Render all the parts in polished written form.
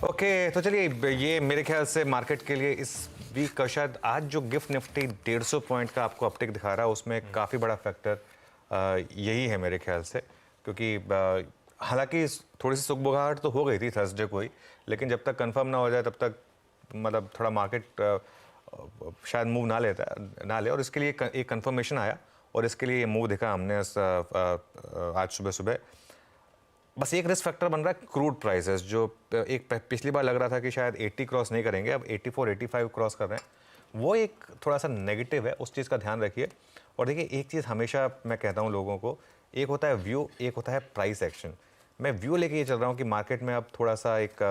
Okay, तो चलिए ये मेरे ख्याल से मार्केट के लिए इस वीक का शायद आज जो गिफ्ट निफ्टी 150 पॉइंट का आपको अपटिक दिखा रहा है उसमें काफ़ी बड़ा फैक्टर यही है मेरे ख्याल से, क्योंकि हालांकि थोड़ी सी सुगबुगाहट तो हो गई थी थर्सडे को ही, लेकिन जब तक कंफर्म ना हो जाए तब तक मतलब थोड़ा मार्केट शायद मूव ना ले, और इसके लिए एक कंफर्मेशन आया और इसके लिए ये मूव दिखा हमने आज सुबह सुबह। बस एक रिस्क फैक्टर बन रहा है क्रूड प्राइसेस, जो एक पिछली बार लग रहा था कि शायद 80 क्रॉस नहीं करेंगे, अब 84 85 क्रॉस कर रहे हैं। वो एक थोड़ा सा नेगेटिव है, उस चीज़ का ध्यान रखिए। और देखिए एक चीज़ हमेशा मैं कहता हूँ लोगों को, एक होता है व्यू, एक होता है प्राइस एक्शन। मैं व्यू लेके ये चल रहा हूँ कि मार्केट में अब थोड़ा सा एक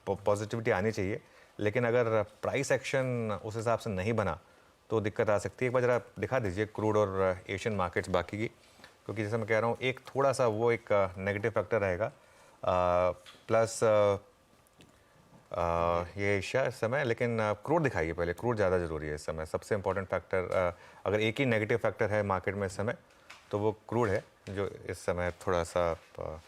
पॉजिटिविटी आनी चाहिए, लेकिन अगर प्राइस एक्शन उस हिसाब से नहीं बना तो दिक्कत आ सकती है। एक बार ज़रा दिखा दीजिए क्रूड और एशियन मार्केट्स बाकी की, क्योंकि जैसे मैं कह रहा हूँ एक थोड़ा सा वो एक नेगेटिव फैक्टर रहेगा। प्लस ये एशिया इस समय, लेकिन क्रूड दिखाइए पहले, क्रूड ज़्यादा ज़रूरी है इस समय, सबसे इंपॉर्टेंट फैक्टर। अगर एक ही नेगेटिव फैक्टर है मार्केट में इस समय तो वो क्रूड है, जो इस समय थोड़ा सा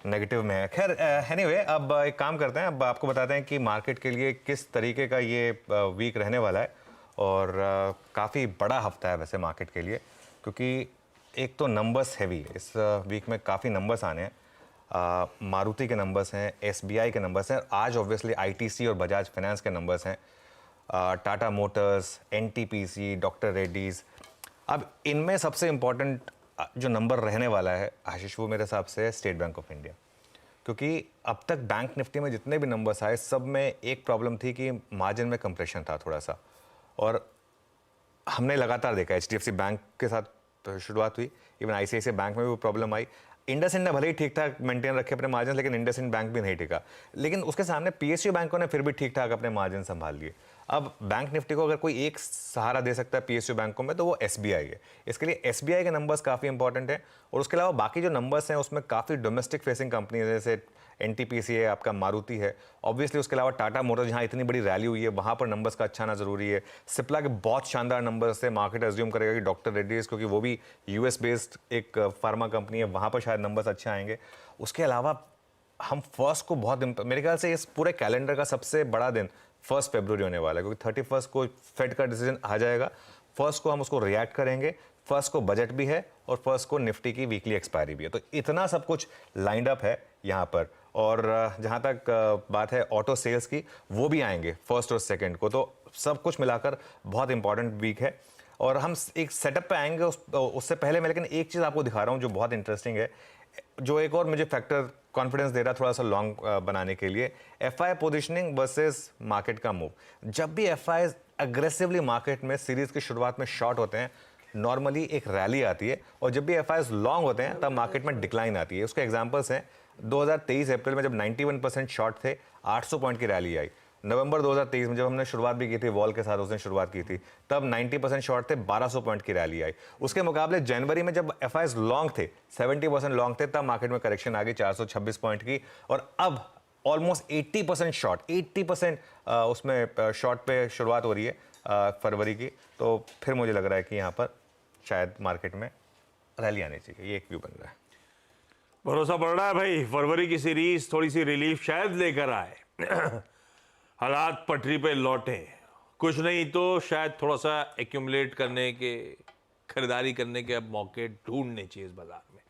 नेगेटिव में है। खैर एनीवे, अब एक काम करते हैं, अब आपको बताते हैं कि मार्केट के लिए किस तरीके का ये वीक रहने वाला है। और काफ़ी बड़ा हफ्ता है वैसे मार्केट के लिए, क्योंकि एक तो नंबर्स हैवी है इस वीक में, काफ़ी नंबर्स आने हैं। मारुति के नंबर्स हैं, एसबीआई के नंबर्स हैं, आज ऑब्वियसली आईटीसी और बजाज फाइनेंस के नंबर्स हैं, Tata Motors, NTPC, doctor Reddy's. अब इनमें सबसे इम्पॉर्टेंट जो नंबर रहने वाला है आशीष, वो मेरे हिसाब से स्टेट बैंक ऑफ इंडिया, क्योंकि अब तक बैंक निफ्टी में जितने भी नंबर्स आए सब में एक प्रॉब्लम थी कि मार्जिन में कंप्रेशन था थोड़ा सा, और हमने लगातार देखा एचडीएफसी बैंक के साथ तो शुरुआत हुई, इवन आईसीआईसीआई बैंक में भी वो प्रॉब्लम आई। इंडसइंड ने भले ही ठीक ठाक मेंटेन रखे अपने मार्जिन, लेकिन इंडसइंड बैंक भी नहीं टिका, लेकिन उसके सामने पीएसयू बैंकों ने फिर भी ठीक ठाक अपने मार्जिन संभाल लिए। अब बैंक निफ्टी को अगर कोई एक सहारा दे सकता है पीएसयू बैंकों में तो वो एसबीआई है, इसके लिए एसबीआई के नंबर्स काफ़ी इंपॉर्टेंट हैं। और उसके अलावा बाकी जो नंबर्स हैं उसमें काफ़ी डोमेस्टिक फेसिंग कंपनीज जैसे एनटीपीसी है, आपका मारुति है, ऑब्वियसली उसके अलावा टाटा मोटर्स जहाँ इतनी बड़ी रैली हुई है वहाँ पर नंबर्स का अच्छा आना ज़रूरी है। सिप्ला के बहुत शानदार नंबर्स से मार्केट एज्यूम करेगा कि डॉक्टर रेड्डीज, क्योंकि वो भी यूएस बेस्ड एक फार्मा कंपनी है, वहाँ पर शायद नंबर्स अच्छे आएंगे। उसके अलावा हम फर्स्ट को बहुत, मेरे ख्याल से इस पूरे कैलेंडर का सबसे बड़ा दिन 1 फरवरी होने वाला है, क्योंकि 31 को फेड का डिसीजन आ जाएगा। फर्स्ट को हम उसको रिएक्ट करेंगे, फर्स्ट को बजट भी है और फर्स्ट को निफ्टी की वीकली एक्सपायरी भी है, तो इतना सब कुछ लाइंड अप है यहाँ पर। और जहाँ तक बात है ऑटो सेल्स की, वो भी आएंगे फर्स्ट और सेकंड को, तो सब कुछ मिलाकर बहुत इंपॉर्टेंट वीक है। और हम एक सेटअप पे आएंगे उससे पहले मैं लेकिन एक चीज़ आपको दिखा रहा हूँ जो बहुत इंटरेस्टिंग है, जो एक और मुझे फैक्टर कॉन्फिडेंस दे रहा है थोड़ा सा लॉन्ग बनाने के लिए, एफआई पोजीशनिंग वर्सेस मार्केट का मूव। जब भी एफआई अग्रेसिवली मार्केट में सीरीज की शुरुआत में शॉर्ट होते हैं, नॉर्मली एक रैली आती है, और जब भी एफआईज लॉन्ग होते हैं तब मार्केट में डिक्लाइन आती है। उसके एग्जांपल्स हैं 2023 अप्रैल में जब 91% शॉर्ट थे, 800 पॉइंट की रैली आई। नवंबर 2023 में जब हमने शुरुआत भी की थी वॉल के साथ, उसने शुरुआत की थी, तब 90% शॉर्ट थे, 1200 पॉइंट की रैली आई। उसके मुकाबले जनवरी में जब एफआईज लॉन्ग थे, 70% लॉन्ग थे, तब मार्केट में करेक्शन आ गई 426 पॉइंट की, और अब ऑलमोस्ट 80% शॉर्ट, 80% उसमें शॉर्ट पे शुरुआत हो रही है फरवरी की। तो फिर मुझे लग रहा है कि यहाँ पर शायद मार्केट में रैली आनी चाहिए, ये एक व्यू बन रहा है। भरोसा पड़ रहा है भाई, फरवरी की सीरीज थोड़ी सी रिलीफ शायद लेकर आए, हालात पटरी पे लौटे, कुछ नहीं तो शायद थोड़ा सा एक्यूमुलेट करने के, खरीदारी करने के अब मौके ढूंढने चाहिए इस बाजार में।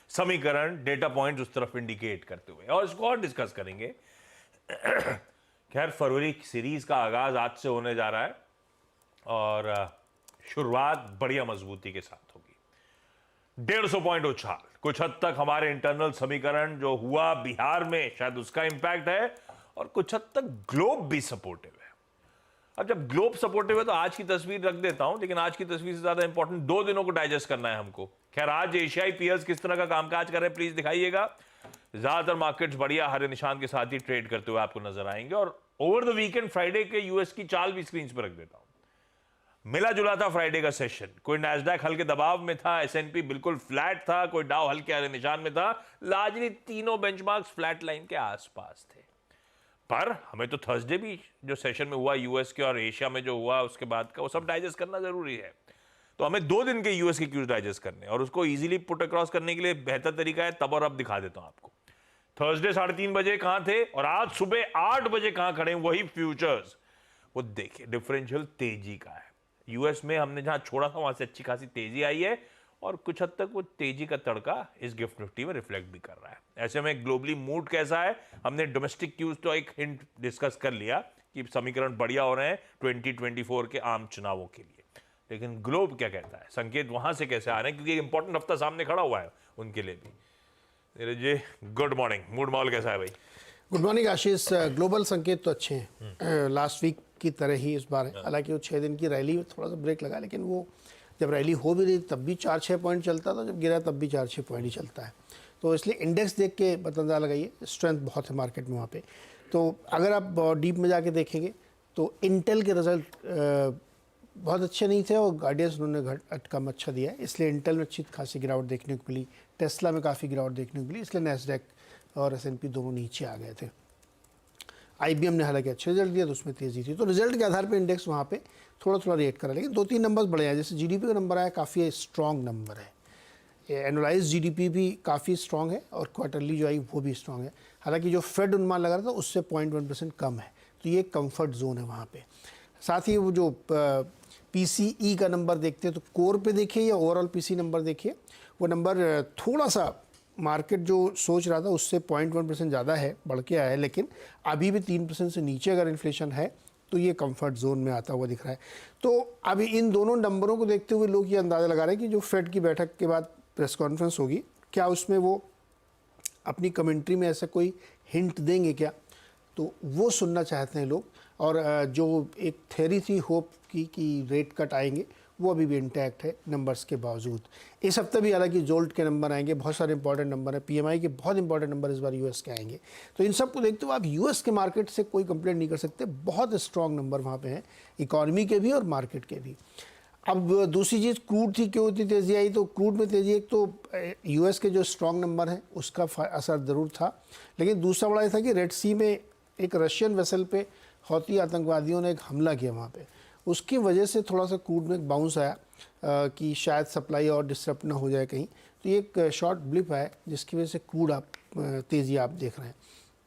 समीकरण, डेटा पॉइंट्स उस तरफ इंडिकेट करते हुए, और इसको और डिस्कस करेंगे। खैर, फरवरी की सीरीज का आगाज आज से होने जा रहा है और शुरुआत बढ़िया मजबूती के साथ होगी। 150 पॉइंट उछाल, कुछ हद तक हमारे इंटरनल समीकरण जो हुआ बिहार में शायद उसका इंपैक्ट है, और कुछ हद तक ग्लोब भी सपोर्टिव है। अब जब ग्लोब सपोर्टिव है तो आज की तस्वीर रख देता हूं, लेकिन आज की तस्वीर से ज्यादा इंपॉर्टेंट 2 दिनों को डाइजेस्ट करना है हमको। खैर, आज एशियाई पीयर्स किस तरह का कामकाज कर रहे हैं प्लीज दिखाइएगा। ज्यादातर मार्केट्स बढ़िया हरे निशान के साथ ही ट्रेड करते हुए आपको नजर आएंगे, और ओवर द वीकेंड फ्राइडे के यूएस की चाल भी स्क्रीन पर रख देता हूं। मिला जुला था फ्राइडे का सेशन, कोई नैस्डैक हल्के दबाव में था, एसएनपी बिल्कुल फ्लैट था, कोई डाउ हल्के हरे निशान में था, लार्जली तीनों बेंचमार्क्स फ्लैट लाइन के आसपास थे। पर हमें तो थर्सडे भी जो सेशन में हुआ यूएस के और एशिया में जो हुआ उसके बाद का, वो सब डाइजेस्ट करना जरूरी है। तो हमें 2 दिन के यूएस के क्यूज डाइजेस्ट करने, और उसको इजीली पुट अक्रॉस करने के लिए बेहतर तरीका है तब और अब दिखा देता हूं आपको। थर्सडे 3:30 बजे कहां थे और आज सुबह 8 बजे कहां खड़े हैं वही फ्यूचर्स। वो देखिए डिफरेंशियल तेजी का है। यूएस में हमने जहां छोड़ा था वहां से अच्छी खासी तेजी आई है और कुछ हद तक वो तेजी का तड़का इस गिफ्ट निफ्टी में रिफ्लेक्ट भी कर रहा है। ऐसे में ग्लोबली मूड कैसा है, हमने डोमेस्टिक क्यूज तो एक हिंट डिस्कस कर लिया कि समीकरण बढ़िया हो रहे हैं 2024 के आम चुनावों के लिए, लेकिन ग्लोब क्या कहता है, संकेत वहां से कैसे आ रहे हैं, क्योंकि इंपॉर्टेंट हफ्ता सामने खड़ा हुआ है उनके लिए भी। Neeraj ji good morning, mood माहौल कैसा है भाई? गुड मॉर्निंग आशीष। ग्लोबल संकेत तो अच्छे हैं, लास्ट वीक की तरह ही इस बार है। हालांकि वो 6 दिन की रैली थोड़ा सा ब्रेक लगा, लेकिन वो जब रैली हो भी रही तब भी 4-6 पॉइंट चलता था, जब गिरा तब भी 4-6 पॉइंट ही चलता है। तो इसलिए इंडेक्स देख के अंदाजा लगाइए, स्ट्रेंथ बहुत है मार्केट में वहाँ पे। तो अगर आप डीप में जाके देखेंगे तो इंटेल के रिजल्ट बहुत अच्छे नहीं थे और गार्डियंस उन्होंने कम अच्छा दिया है, इसलिए इंटेल में अच्छी खासी गिरावट देखने को मिली, टेस्ला में काफ़ी गिरावट देखने को मिली, इसलिए नैस्डैक और S&P दोनों नीचे आ गए थे। IBM ने हालांकि अच्छे रिजल्ट दिया तो उसमें तेज़ी थी। तो रिजल्ट के आधार पे इंडेक्स वहाँ पे थोड़ा थोड़ा रिएक्ट करा, लेकिन 2-3 नंबर्स बढ़े हैं। जैसे GDP का नंबर आया, काफ़ी स्ट्रॉन्ग नंबर है। एनुअलाइज GDP भी काफ़ी स्ट्रॉन्ग है और क्वार्टरली जो आई वो भी स्ट्रॉन्ग है। हालांकि जो फेड अनुमान लगा रहा था उससे 0.1% कम है, तो ये कंफर्ट जोन है वहाँ पे। साथ ही वो जो PCE का नंबर देखते हैं तो कोर पे देखिए या ओवरऑल PC नंबर देखिए, वो नंबर थोड़ा सा मार्केट जो सोच रहा था उससे 0.1% ज़्यादा है, बढ़ के आया है, लेकिन अभी भी 3% से नीचे अगर इन्फ्लेशन है तो ये कंफर्ट जोन में आता हुआ दिख रहा है। तो अभी इन दोनों नंबरों को देखते हुए लोग ये अंदाज़ा लगा रहे हैं कि जो फेड की बैठक के बाद प्रेस कॉन्फ्रेंस होगी, क्या उसमें वो अपनी कमेंट्री में ऐसा कोई हिंट देंगे क्या, तो वो सुनना चाहते हैं लोग। और जो एक थ्योरी थी होप की कि रेट कट आएंगे, वो अभी भी इंटैक्ट है नंबर्स के बावजूद। इस हफ्ते भी हालांकि जोल्ट के नंबर आएंगे, बहुत सारे इंपॉर्टेंट नंबर है, PMI के बहुत इंपॉर्टेंट नंबर इस बार US के आएंगे। तो इन सब को देखते हुए आप US के मार्केट से कोई कंप्लेंट नहीं कर सकते, बहुत स्ट्रॉन्ग नंबर वहाँ पे हैं, इकॉनमी के भी और मार्केट के भी। अब दूसरी चीज़ क्रूड थी, क्यों इतनी तेज़ी आई, तो क्रूड में तेज़ी एक तो US के जो स्ट्रॉन्ग नंबर हैं उसका असर ज़रूर था, लेकिन दूसरा बड़ा ये था कि रेड सी में एक रशियन वेसल पे हौती आतंकवादियों ने एक हमला किया वहाँ पे, उसकी वजह से थोड़ा सा क्रूड में एक बाउंस आया कि शायद सप्लाई और डिस्टर्ब ना हो जाए कहीं, तो ये एक शॉर्ट ब्लिप है जिसकी वजह से क्रूड आप तेज़ी आप देख रहे हैं।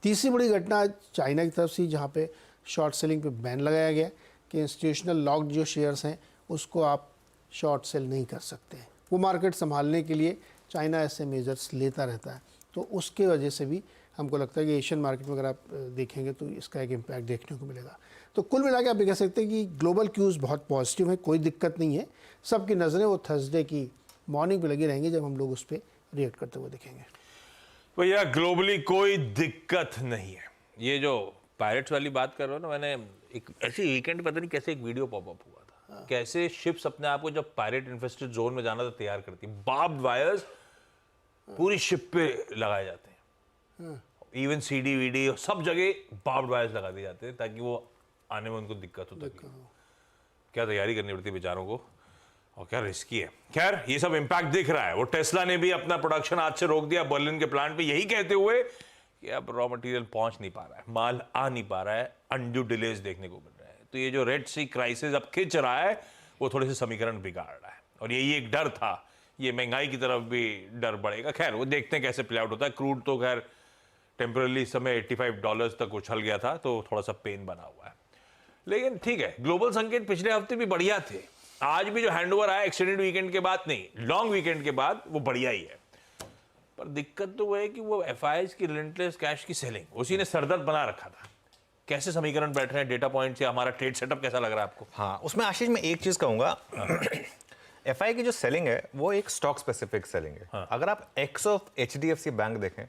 तीसरी बड़ी घटना चाइना की तरफ से, जहाँ पे शॉर्ट सेलिंग पे बैन लगाया गया कि इंस्टीट्यूशनल लॉक्ड जो शेयर्स हैं उसको आप शॉर्ट सेल नहीं कर सकते हैं। वो मार्केट संभालने के लिए चाइना ऐसे मेजर्स लेता रहता है, तो उसके वजह से भी हमको लगता है कि एशियन मार्केट में अगर आप देखेंगे तो इसका एक इम्पैक्ट देखने को मिलेगा। तो कुल मिला के आप ये कह सकते हैं कि ग्लोबल क्यूज़ बहुत पॉजिटिव है, कोई दिक्कत नहीं है। सबकी नज़रें वो थर्सडे की मॉर्निंग पे लगी रहेंगी जब हम लोग उस पर रिएक्ट करते हुए देखेंगे। भैया ग्लोबली कोई दिक्कत नहीं है। ये जो पायरेट्स वाली बात कर रहे हो ना, मैंने एक ऐसी वीकेंड पता नहीं कैसे एक वीडियो पॉपअप हुआ था, कैसे शिप्स अपने आप को जब पायरेट इन्फेस्टेड जोन में जाना था तैयार करती, बार्ब्ड वायर्स पूरी शिप पे लगाए जाते हैं, इवन CD-VD सब जगह बार्ब्ड वायर्स लगा दिए जाते हैं ताकि वो आने में उनको दिक्कत हो। क्या तैयारी करनी पड़ती है बेचारों को और क्या रिस्की है। खैर ये सब इंपैक्ट दिख रहा है। वो टेस्ला ने भी अपना प्रोडक्शन आज से रोक दिया बर्लिन के प्लांट पे, यही कहते हुए कि अब रॉ मटेरियल पहुंच नहीं पा रहा है, माल आ नहीं पा रहा है, अनड्यू डिलेज देखने को मिल रहा है। तो ये जो रेड सी क्राइसिस अब खिंच रहा है वो थोड़े से समीकरण बिगाड़ रहा है, और यही एक डर था, ये महंगाई की तरफ भी डर बढ़ेगा। खैर वो देखते हैं कैसे प्ले आउट होता है। क्रूड तो खैर टेम्परली समय $85 तक उछल गया था, तो थोड़ा सा पेन बना हुआ है, लेकिन ठीक है। ग्लोबल संकेत पिछले हफ्ते भी बढ़िया थे, आज भी जो हैंडओवर आया एक्सटेंडेड वीकेंड के बाद नहीं, लॉन्ग वीकेंड के बाद, वो बढ़िया ही है। पर दिक्कत तो वो है कि वो FIs की रिलेंटलेस कैश की सेलिंग उसी ने सरदर्द बना रखा था। कैसे समीकरण बैठ रहे हैं डेटा पॉइंट से, हमारा ट्रेड सेटअप कैसा लग रहा है आपको? हाँ, उसमें आशीष मैं एक चीज़ कहूँगा, FI की जो सेलिंग है वो एक स्टॉक स्पेसिफिक सेलिंग है। हाँ। अगर आप एक्स ऑफ HDFC बैंक देखें,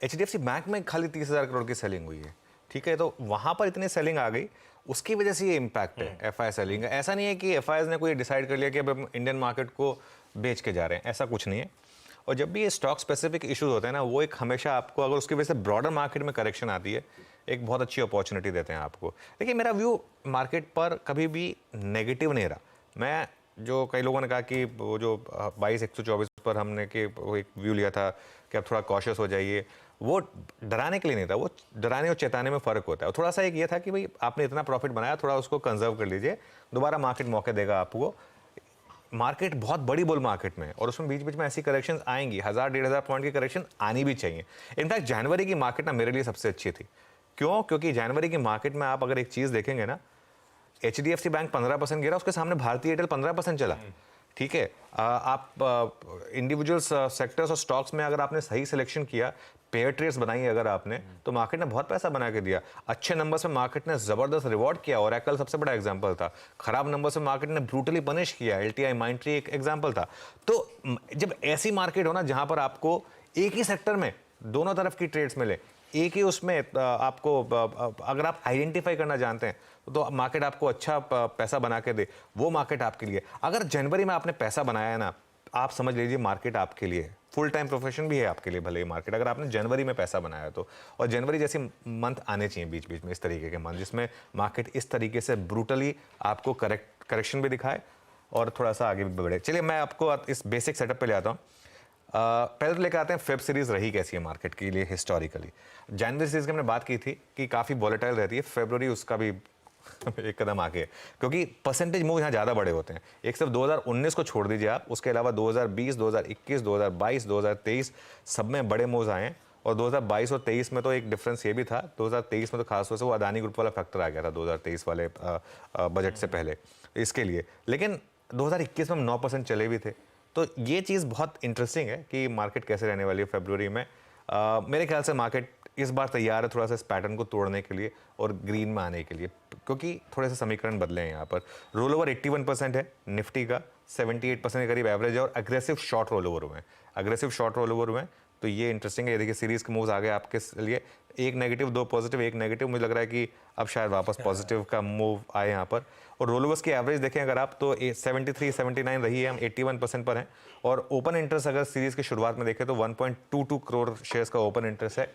HDFC बैंक में खाली 30,000 करोड़ की सेलिंग हुई है, ठीक है, तो वहाँ पर इतनी सेलिंग आ गई, उसकी वजह से ये इम्पैक्ट है FI सेलिंग का। ऐसा नहीं है कि FIs ने कोई डिसाइड कर लिया कि अब हम इंडियन मार्केट को बेच के जा रहे हैं, ऐसा कुछ नहीं है। और जब भी ये स्टॉक स्पेसिफिक इश्यूज होते हैं ना, वो एक हमेशा आपको, अगर उसकी वजह से ब्रॉडर मार्केट में करेक्शन आती है, एक बहुत अच्छी अपॉर्चुनिटी देते हैं आपको। देखिए मेरा व्यू मार्केट पर कभी भी नेगेटिव नहीं रहा। मैं जो कई लोगों ने कहा कि वो जो 22,124 पर हमने कि वो एक व्यू लिया था कि अब थोड़ा कॉशियस हो जाइए, वो डराने के लिए नहीं था, वो डराने और चेताने में फ़र्क होता है। और थोड़ा सा एक ये था कि भाई आपने इतना प्रॉफिट बनाया, थोड़ा उसको कंजर्व कर लीजिए, दोबारा मार्केट मौके देगा आपको। मार्केट बहुत बड़ी बुल मार्केट में है और उसमें बीच बीच में ऐसी करेक्शंस आएंगी, 1000-1500 पॉइंट की करेक्शन आनी भी चाहिए। इनफैक्ट जनवरी की मार्केट ना मेरे लिए सबसे अच्छी थी। क्यों? क्योंकि जनवरी की मार्केट में आप अगर एक चीज़ देखेंगे ना, HDFC बैंक 15% गिरा, उसके सामने भारतीय एयरटेल 15% चला। ठीक है, आप इंडिविजुअल सेक्टर्स और स्टॉक्स में अगर आपने सही सिलेक्शन किया, पेयर ट्रेड्स बनाई अगर आपने, तो मार्केट ने बहुत पैसा बना के दिया। अच्छे नंबर्स में मार्केट ने जबरदस्त रिवॉर्ड किया, और Oracle सबसे बड़ा एग्जांपल था। खराब नंबर्स में मार्केट ने ब्रूटली पनिश किया, LTI माइंट्री एक एग्जांपल था। तो जब ऐसी मार्केट हो ना जहां पर आपको एक ही सेक्टर में दोनों तरफ की ट्रेड्स मिले, एक ही उसमें आपको अगर आप आइडेंटिफाई करना जानते हैं तो मार्केट आपको अच्छा पैसा बना के दे, वो मार्केट आपके लिए। अगर जनवरी में आपने पैसा बनाया है ना, आप समझ लीजिए मार्केट आपके लिए है। फुल टाइम प्रोफेशन भी है आपके लिए भले ही मार्केट, अगर आपने जनवरी में पैसा बनाया तो। और जनवरी जैसे मंथ आने चाहिए बीच बीच में, इस तरीके के मंथ जिसमें मार्केट इस तरीके से ब्रूटली आपको करेक्शन भी दिखाए और थोड़ा सा आगे भी बढ़े। चलिए मैं आपको इस बेसिक सेटअप पे ले आता हूँ। पहले तो लेकर आते हैं फेब सीरीज रही कैसी है मार्केट के लिए हिस्टोरिकली। जनवरी सीरीज की हमने बात की थी कि काफ़ी वॉलेटाइल रहती है, फरवरी उसका भी एक कदम आगे है, क्योंकि परसेंटेज मूव यहाँ ज़्यादा बड़े होते हैं। एक सिर्फ 2019 को छोड़ दीजिए आप, उसके अलावा 2020, 2021, 2022, 2023 सब में बड़े मूव्स आए हैं। और 2022 और 23 में तो एक डिफरेंस ये भी था, 2023 में तो खासतौर से वो अदानी ग्रुप वाला फैक्टर आ गया था 2023 वाले बजट से पहले इसके लिए। लेकिन 2021 में हम 9% चले भी थे। तो ये चीज़ बहुत इंटरेस्टिंग है कि मार्केट कैसे रहने वाली है फरवरी में। मेरे ख्याल से मार्केट इस बार तैयार है थोड़ा सा इस पैटर्न को तोड़ने के लिए और ग्रीन में आने के लिए, क्योंकि थोड़े से समीकरण बदले हैं यहाँ पर। रोल ओवर 81% है निफ्टी का, 78% के करीब एवरेज है, और अग्रेसिव शॉर्ट रोल ओवर हुए हैं। अग्रेसिव शॉर्ट रोल ओवर हुए हैं, तो ये इंटरेस्टिंग है। ये देखिए सीरीज़ के मूव्स आ गए आपके लिए, एक नेगेटिव, दो पॉजिटिव, एक नेगेटिव। मुझे लग रहा है कि अब शायद वापस पॉजिटिव का मूव आए यहाँ पर। और रोल ओवर्स की एवरेज देखें अगर आप, तो 73, 79 रही है, हम 81% पर हैं। और ओपन इंटरेस्ट अगर सीरीज़ की शुरुआत में देखें तो 1.22 करोड़ शेयर्स का ओपन इंटरेस्ट है।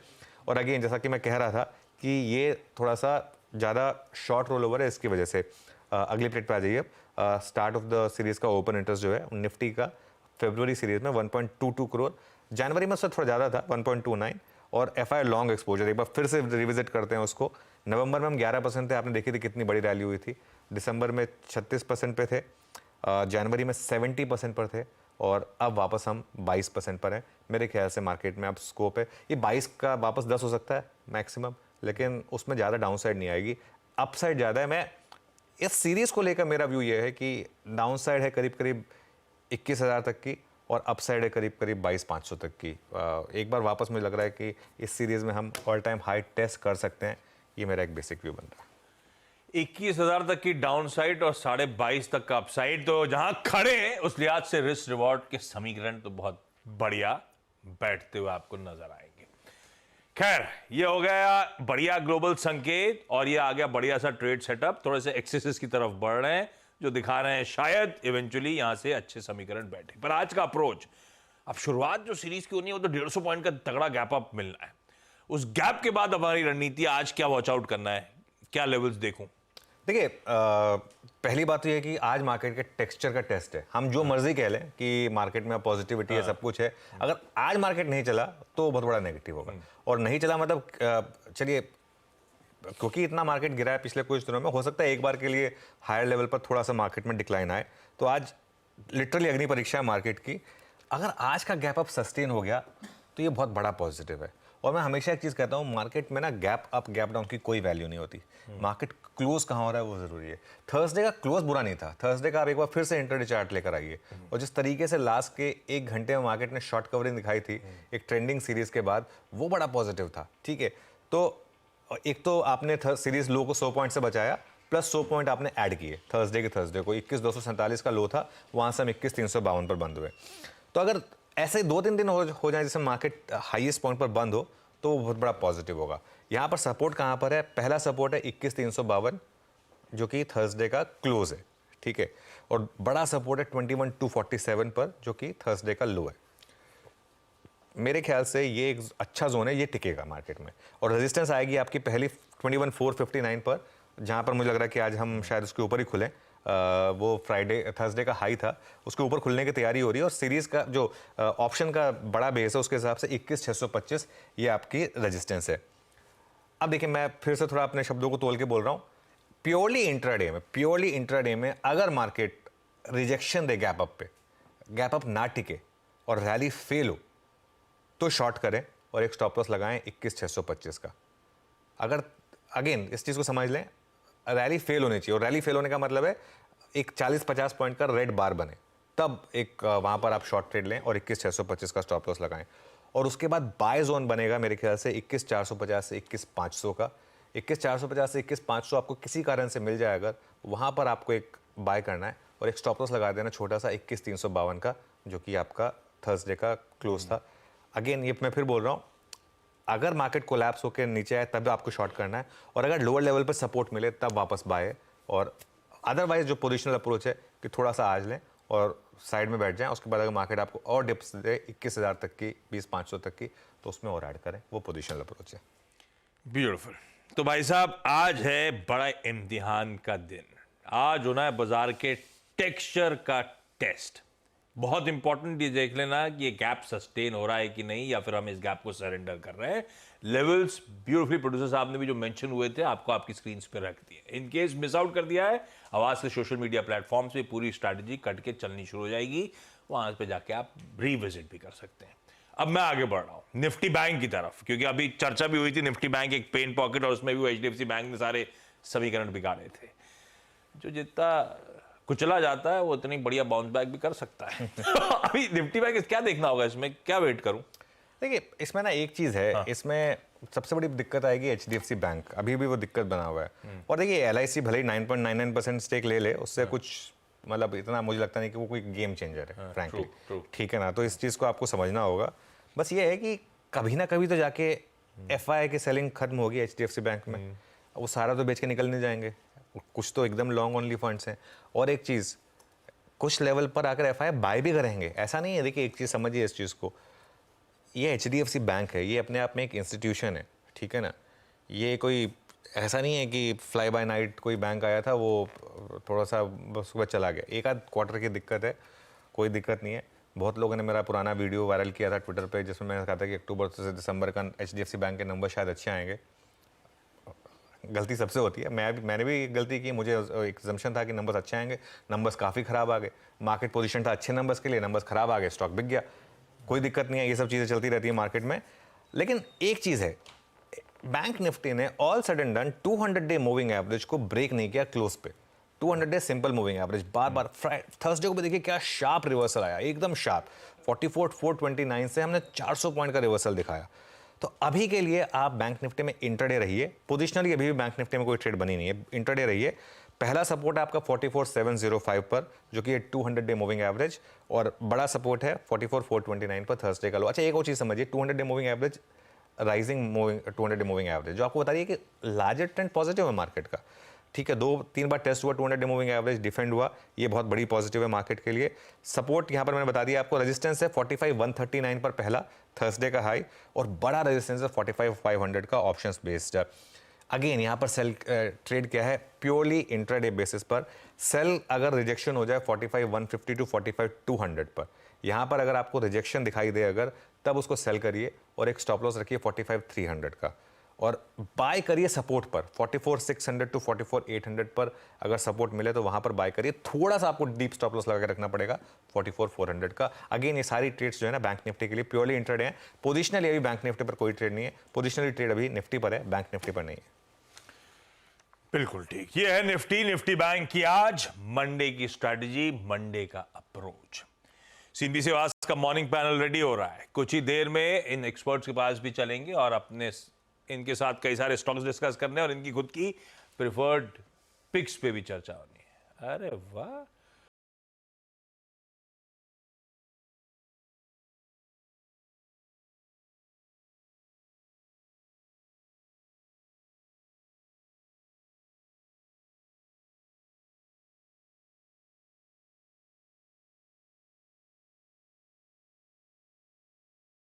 और अगेन जैसा कि मैं कह रहा था कि ये थोड़ा सा ज़्यादा शॉर्ट रोल ओवर है, इसकी वजह से। अगली प्लेट पे आ जाइए। स्टार्ट ऑफ द सीरीज़ का ओपन इंटरेस्ट जो है निफ्टी का फरवरी सीरीज़ में 1.22 करोड़, जनवरी में उससे थोड़ा ज़्यादा था 1.29। और FI लॉन्ग एक्सपोजर एक बार फिर से रिविजिट करते हैं उसको। नवंबर में हम 11% थे, आपने देखी थी कितनी बड़ी रैली हुई थी। दिसंबर में 36% पे थे, जनवरी में 70% पर थे, और अब वापस हम 22% पर हैं। मेरे ख्याल से मार्केट में अब स्कोप है, ये 22 का वापस 10 हो सकता है मैक्सिमम, लेकिन उसमें ज़्यादा डाउनसाइड नहीं आएगी, अपसाइड ज़्यादा है। मैं इस सीरीज़ को लेकर मेरा व्यू ये है कि डाउनसाइड है करीब करीब 21,000 तक की, और अपसाइड है करीब करीब 22,500 तक की। एक बार वापस मुझे लग रहा है कि इस सीरीज़ में हम ऑल टाइम हाई टेस्ट कर सकते हैं। ये मेरा एक बेसिक व्यू बन रहा है। 21,000 तक की डाउन साइड और 22,500 तक का अपसाइड, तो जहां खड़े हैं उस लिहाज से रिस्क रिवॉर्ड के समीकरण तो बहुत बढ़िया बैठते हुए आपको नजर आएंगे। खैर, ये हो गया बढ़िया ग्लोबल संकेत, और ये आ गया बढ़िया सा ट्रेड सेटअप। थोड़े से एक्सेसेस की तरफ बढ़ रहे हैं जो दिखा रहे हैं शायद इवेंचुअली यहां से अच्छे समीकरण बैठे। पर आज का अप्रोच, अब शुरुआत जो सीरीज की होनी है वो तो 150 पॉइंट का तगड़ा गैप अप मिलना है। उस गैप के बाद हमारी रणनीति आज क्या वॉच आउट करना है, क्या लेवल्स देखूं? देखिए, पहली बात तो ये है कि आज मार्केट के टेक्सचर का टेस्ट है। हम जो मर्जी कह लें कि मार्केट में पॉजिटिविटी है, सब कुछ है, अगर आज मार्केट नहीं चला तो बहुत बड़ा नेगेटिव होगा। और नहीं चला मतलब चलिए, क्योंकि इतना मार्केट गिरा है पिछले कुछ दिनों में, हो सकता है एक बार के लिए हायर लेवल पर थोड़ा सा मार्केट में डिक्लाइन आए। तो आज लिटरली अग्नि परीक्षा है मार्केट की। अगर आज का गैप अप सस्टेन हो गया तो ये बहुत बड़ा पॉजिटिव है। और मैं हमेशा एक चीज़ कहता हूँ, मार्केट में ना गैप अप गैप डाउन की कोई वैल्यू नहीं होती। मार्केट क्लोज कहाँ हो रहा है वो ज़रूरी है। थर्सडे का क्लोज बुरा नहीं था, थर्सडे का आप एक बार फिर से इंटरडे चार्ट लेकर आइए, और जिस तरीके से लास्ट के 1 घंटे में मार्केट ने शॉर्ट कवरिंग दिखाई थी एक ट्रेंडिंग सीरीज़ के बाद, वो बड़ा पॉजिटिव था। ठीक है, तो एक तो आपने सीरीज़ लो को 100 पॉइंट से बचाया, प्लस 100 पॉइंट आपने ऐड किए थर्सडे को। 21,247 का लो था, वहाँ से हम 21,352 पर बंद हुए। तो अगर ऐसे 2-3 दिन हो जाए जिसमें मार्केट हाईएस्ट पॉइंट पर बंद हो, तो वो बहुत बड़ा पॉजिटिव होगा। यहाँ पर सपोर्ट कहाँ पर है? पहला सपोर्ट है 21,352 जो कि थर्सडे का क्लोज है। ठीक है, और बड़ा सपोर्ट है 21,247 पर जो कि थर्सडे का लो है। मेरे ख्याल से ये एक अच्छा जोन है, ये टिकेगा मार्केट में। और रेजिस्टेंस आएगी आपकी पहली 21,459 पर, जहाँ पर मुझे लग रहा है कि आज हम शायद उसके ऊपर ही खुलें। वो थर्सडे का हाई था, उसके ऊपर खुलने की तैयारी हो रही है। और सीरीज़ का जो ऑप्शन का बड़ा बेस है उसके हिसाब से 21,625 ये आपकी रेजिस्टेंस है। अब देखिए, मैं फिर से थोड़ा अपने शब्दों को तोल के बोल रहा हूँ। प्योरली इंट्राडे में अगर मार्केट रिजेक्शन दे गैप अप पे, गैप अप ना टिके और रैली फेल हो तो शॉर्ट करें और एक स्टॉप लॉस लगाएं 21,625 का। अगर अगेन इस चीज़ को समझ लें, रैली फेल होनी चाहिए और रैली फेल होने का मतलब है एक 40-50 पॉइंट का रेड बार बने, तब एक वहाँ पर आप शॉर्ट ट्रेड लें और 21,625 का स्टॉप लॉस लगाएं। और उसके बाद बाय जोन बनेगा मेरे ख्याल से 21,450 से 21,500 का। 21,450 से 21,500 आपको किसी कारण से मिल जाए अगर, वहाँ पर आपको एक बाय करना है और एक स्टॉप लॉस लगा देना छोटा सा 21,352 का, जो कि आपका थर्सडे का क्लोज था। अगेन ये मैं फिर बोल रहा हूँ, अगर मार्केट कोलैप्स होकर नीचे आए तब आपको शॉर्ट करना है और अगर लोअर लेवल पर सपोर्ट मिले तब वापस बाय। और अदरवाइज जो पोजिशनल अप्रोच है कि थोड़ा सा आज लें और साइड में बैठ जाएं, उसके बाद अगर मार्केट आपको और डिप्स दे 21,000 तक की, 20,500 तक की, तो उसमें और ऐड करें, वो पोजिशनल अप्रोच है। ब्यूटीफुल। तो भाई साहब, आज है बड़ा इम्तिहान का दिन। आज होना है बाजार के टेक्सचर का टेस्ट। बहुत इंपॉर्टेंट ये देख लेना कि ये गैप सस्टेन हो रहा है कि नहीं, या फिर हम इस गैप को सरेंडर कर रहे हैं। लेवल्स ब्यूटीफुली प्रोड्यूसर साहब ने भी जो मेंशन हुए थे आपको आपकी स्क्रीन पे रख दिए। इन केस मिस आउट कर दिया है, आवाज के सोशल मीडिया प्लेटफॉर्म्स पे पूरी स्ट्रैटेजी कट के चलनी शुरू हो जाएगी, वहां पे जाके आप रिविजिट भी कर सकते हैं। अब मैं आगे बढ़ रहा हूं निफ्टी बैंक की तरफ, क्योंकि अभी चर्चा भी हुई थी निफ्टी बैंक एक पेन पॉकेट, और उसमें भी HDFC बैंक ने सारे समीकरण बिगाड़े थे। जो जितना कुचला जाता है वो उतनी बढ़िया बाउंस बैक भी कर सकता है। अभी निफ्टी बैंक क्या देखना होगा, इसमें क्या वेट करूं? देखिए, इसमें ना एक चीज़ है, इसमें सबसे बड़ी दिक्कत आएगी HDFC बैंक, अभी भी वो दिक्कत बना हुआ है। और देखिए LIC भले ही 9.99% स्टेक ले ले, उससे कुछ मतलब इतना मुझे लगता नहीं कि वो कोई गेम चेंजर है, फ्रैंकली। ठीक है ना, तो इस चीज़ को आपको समझना होगा। बस ये है कि कभी ना कभी तो जाके FI की सेलिंग खत्म होगी HDFC बैंक में, वो सारा तो बेच के निकल नहीं जाएंगे, कुछ तो एकदम लॉन्ग ओनली फंड्स हैं। और एक चीज़, कुछ लेवल पर आकर FI बाय भी करेंगे, ऐसा नहीं है। देखिए एक चीज़ समझिए इस चीज़ को, ये HDFC बैंक है, ये अपने आप में एक इंस्टीट्यूशन है, ठीक है ना। ये कोई ऐसा नहीं है कि फ्लाई बाय नाइट कोई बैंक आया था, वो थोड़ा सा बस सुबह चला गया। एक आध क्वार्टर की दिक्कत है, कोई दिक्कत नहीं है। बहुत लोगों ने मेरा पुराना वीडियो वायरल किया था ट्विटर पे, जिसमें मैंने कहा था कि अक्टूबर से दिसंबर का HDFC बैंक के नंबर शायद अच्छे आएंगे। गलती सबसे होती है, मैंने भी गलती की, मुझे एक assumption था कि नंबर्स अच्छे आएंगे, नंबर्स काफ़ी ख़राब आ गए। मार्केट पोजीशन था अच्छे नंबर्स के लिए, नंबर्स ख़राब आ गए, स्टॉक बिक गया। कोई दिक्कत नहीं है, ये सब चीज़ें चलती रहती है मार्केट में। लेकिन एक चीज़ है, बैंक निफ्टी ने all sudden done 200 day moving average को ब्रेक नहीं किया क्लोज पे। 200 डे सिंपल मूविंग एवरेज बार बार थर्सडे को भी देखिए क्या शार्प रिवर्सल आया, एकदम शार्प। 44,429 से हमने 400 पॉइंट का रिवर्सल दिखाया। तो अभी के लिए आप बैंक निफ्टी में इंट्राडे रहिए, पोजिशनली अभी भी बैंक निफ्टी में कोई ट्रेड बनी नहीं है, इंट्राडे रहिए। पहला सपोर्ट है आपका 44,705 पर, जो कि 200 डे मूविंग एवरेज, और बड़ा सपोर्ट है 44,429 पर थर्सडे का लो। अच्छा एक और चीज़ समझिए, 200 day moving average, rising moving 200 day moving average, जो आपको बता रही है कि लार्जर ट्रेंड पॉजिटिव है मार्केट का। ठीक है, 2-3 बार टेस्ट हुआ, 200 डे मूविंग एवरेज डिफेंड हुआ, ये बहुत बड़ी पॉजिटिव है मार्केट के लिए। सपोर्ट यहाँ पर मैंने बता दिया आपको, रेजिस्टेंस है 45,139 पर पहला थर्सडे का हाई, और बड़ा रेजिस्टेंस है 45,500 का ऑप्शंस बेस्ड। अगेन यहाँ पर सेल ट्रेड क्या है, प्योरली इंट्राडे बेसिस पर। सेल अगर रिजेक्शन हो जाए 45,150 टू 45,200 पर, यहाँ पर अगर आपको रिजेक्शन दिखाई दे अगर, तब उसको सेल करिए और एक स्टॉप लॉस रखिए 45,300 का, और बाय करिए सपोर्ट पर 44,600 टू 44,800 पर। अगर सपोर्ट मिले तो वहां पर बाय करिए, थोड़ा सा आपको डीप स्टॉप लॉस लगा के रखना पड़ेगा 44,400 का। अगेन ये सारी ट्रेड्स जो है ना बैंक निफ्टी के लिए प्योरली इंट्राडे हैं। पोजिशनली अभी बैंक निफ्टी पर कोई ट्रेड नहीं है, पोजिशनली ट्रेड अभी निफ्टी पर है, बैंक निफ्टी पर नहीं है। बिल्कुल ठीक, ये है निफ्टी बैंक की आज मंडे की स्ट्रैटेजी, मंडे का अप्रोच। सीबी सेवास का मॉर्निंग पैनल रेडी हो रहा है, कुछ ही देर में इन एक्सपर्ट्स के पास भी चलेंगे और अपने इनके साथ कई सारे स्टॉक्स डिस्कस करने और इनकी खुद की प्रिफर्ड पिक्स पे भी चर्चा होनी है। अरे वाह,